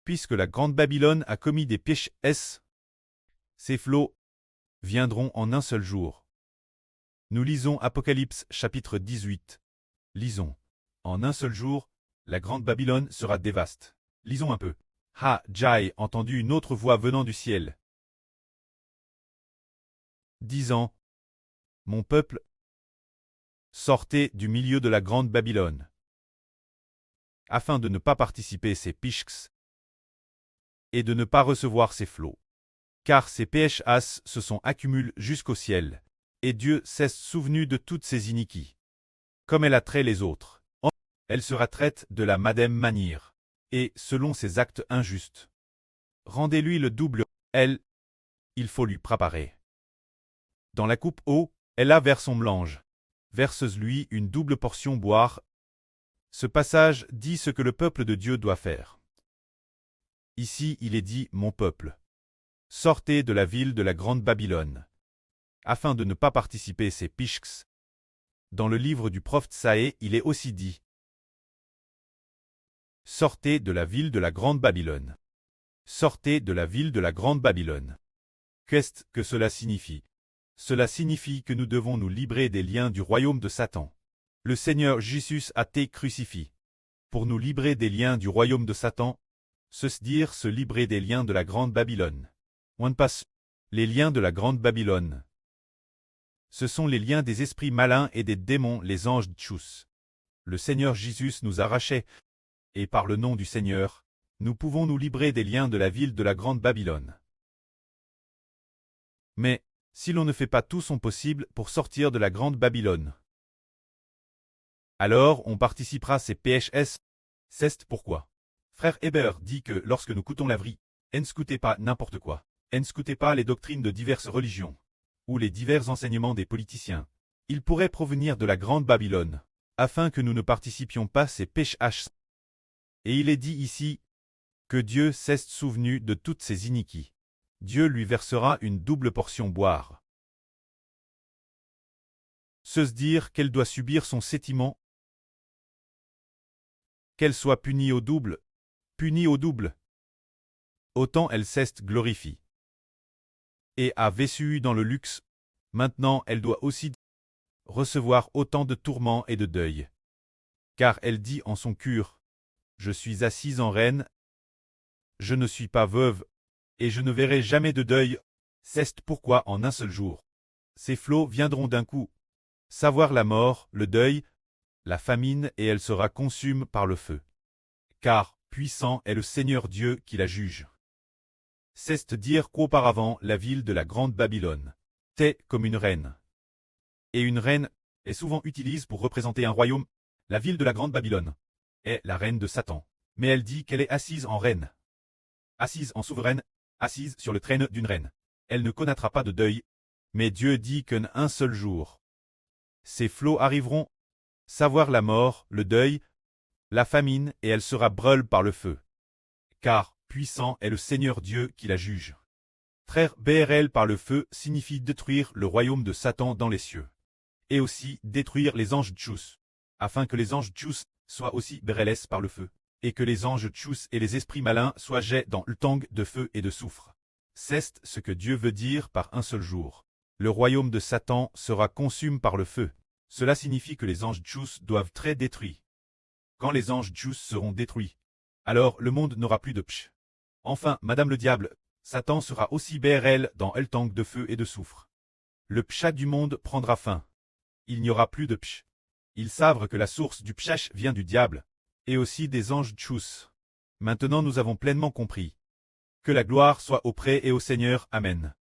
puisque la grande Babylone a commis des péchés, ces flots viendront en un seul jour. Nous lisons Apocalypse chapitre 18. Lisons. En un seul jour, la grande Babylone sera dévastée. Lisons un peu. Ha, Jai entendu une autre voix venant du ciel, disant: Mon peuple, sortez du milieu de la grande Babylone, afin de ne pas participer ses pishks et de ne pas recevoir ses flots. Car ses PHAs se sont accumulés jusqu'au ciel, et Dieu s'est souvenu de toutes ses iniquités. Comme elle a trait les autres, elle sera traite de la même manière, et selon ses actes injustes. Rendez-lui le double, il faut lui préparer. Dans la coupe eau, elle a vers son mélange. Verse-lui une double portion boire. Ce passage dit ce que le peuple de Dieu doit faire. Ici, il est dit: Mon peuple, sortez de la ville de la grande Babylone, afin de ne pas participer ces pishks. Dans le livre du prophète Saé, il est aussi dit: Sortez de la ville de la grande Babylone. Sortez de la ville de la grande Babylone. Qu'est-ce que cela signifie? Cela signifie que nous devons nous libérer des liens du royaume de Satan. Le Seigneur Jésus a été crucifié pour nous libérer des liens du royaume de Satan, c'est-à-dire se libérer des liens de la grande Babylone. On passe les liens de la grande Babylone. Ce sont les liens des esprits malins et des démons, les anges tchous. Le Seigneur Jésus nous a rachés, et par le nom du Seigneur, nous pouvons nous libérer des liens de la ville de la grande Babylone. Mais, si l'on ne fait pas tout son possible pour sortir de la grande Babylone, alors on participera à ces PHS. C'est pourquoi Frère Hébert dit que lorsque nous coûtons la vie, n'écoutez pas n'importe quoi. N'écoutez pas les doctrines de diverses religions, ou les divers enseignements des politiciens. Ils pourraient provenir de la grande Babylone, afin que nous ne participions pas à ces PHS. Et il est dit ici que Dieu s'est souvenu de toutes ses iniquités. Dieu lui versera une double portion boire. Se dire qu'elle doit subir son châtiment, qu'elle soit punie au double, autant elle s'est glorifiée. Et a vécu dans le luxe, maintenant elle doit aussi recevoir autant de tourments et de deuil. Car elle dit en son cœur: Je suis assise en reine, je ne suis pas veuve, et je ne verrai jamais de deuil. C'est pourquoi en un seul jour, ces flots viendront d'un coup, savoir la mort, le deuil, la famine, et elle sera consume par le feu. Car puissant est le Seigneur Dieu qui la juge. C'est dire qu'auparavant la ville de la grande Babylone était comme une reine. Et une reine est souvent utilisée pour représenter un royaume. La ville de la grande Babylone est la reine de Satan, mais elle dit qu'elle est assise en reine, assise en souveraine, assise sur le trône d'une reine. Elle ne connaîtra pas de deuil, mais Dieu dit qu'un seul jour, ces flots arriveront, savoir la mort, le deuil, la famine, et elle sera brûlée par le feu. Car puissant est le Seigneur Dieu qui la juge. Traire BRL par le feu signifie détruire le royaume de Satan dans les cieux. Et aussi détruire les anges tchous, afin que les anges tchous soient aussi BRLS par le feu, et que les anges tchous et les esprits malins soient jetés dans le tang de feu et de soufre. C'est ce que Dieu veut dire par un seul jour. Le royaume de Satan sera consumé par le feu. Cela signifie que les anges tchous doivent être détruits. Quand les anges tchous seront détruits, alors le monde n'aura plus de psh. Enfin, Madame le diable, Satan sera aussi BRL dans el tang de feu et de soufre. Le pshat du monde prendra fin. Il n'y aura plus de psh. Ils savent que la source du pshach vient du diable, et aussi des anges tchous. Maintenant nous avons pleinement compris. Que la gloire soit auprès et au Seigneur. Amen.